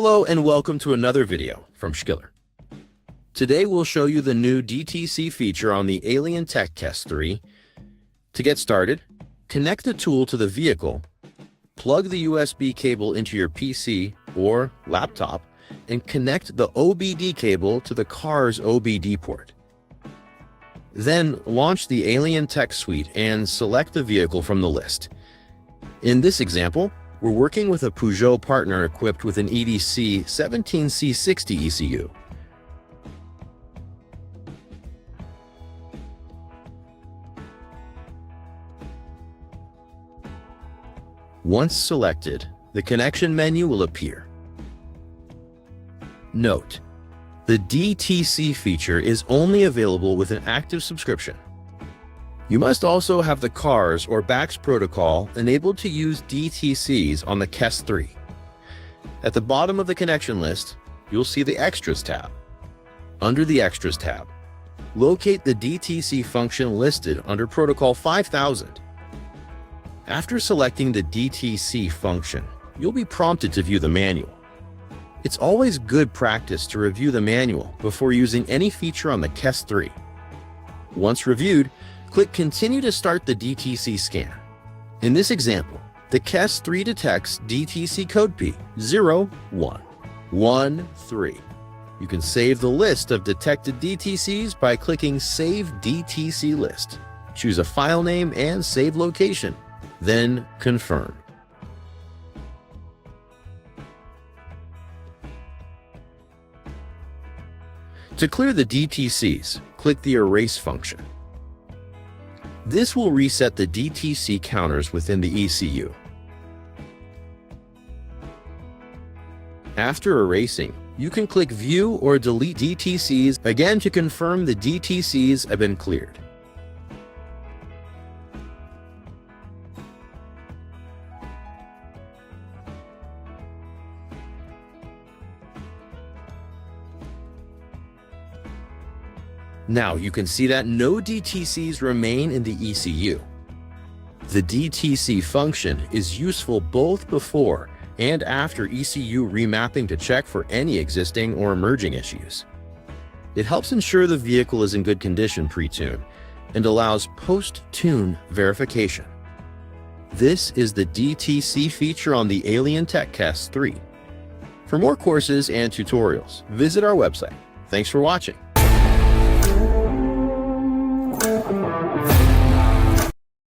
Hello and welcome to another video from Schiller. Today we'll show you the new DTC feature on the Alientech KESS3. To get started, connect the tool to the vehicle, plug the USB cable into your PC or laptop, and connect the OBD cable to the car's OBD port. Then launch the Alientech suite and select the vehicle from the list. In this example, we're working with a Peugeot partner equipped with an EDC 17C60 ECU. Once selected, the connection menu will appear. Note: the DTC feature is only available with an active subscription. You must also have the CARS or BACS protocol enabled to use DTCs on the KESS3. At the bottom of the connection list, you'll see the Extras tab. Under the Extras tab, locate the DTC function listed under Protocol 5000. After selecting the DTC function, you'll be prompted to view the manual. It's always good practice to review the manual before using any feature on the KESS3. Once reviewed, click Continue to start the DTC scan. In this example, the KESS3 detects DTC code P0113. You can save the list of detected DTCs by clicking Save DTC List. Choose a file name and save location, then confirm. To clear the DTCs, click the Erase function. This will reset the DTC counters within the ECU. After erasing, you can click View or Delete DTCs again to confirm the DTCs have been cleared. Now you can see that no DTCs remain in the ECU. The DTC function is useful both before and after ECU remapping to check for any existing or emerging issues. It helps ensure the vehicle is in good condition pre-tune and allows post-tune verification. This is the DTC feature on the Alientech KESS3. For more courses and tutorials, visit our website. Thanks for watching.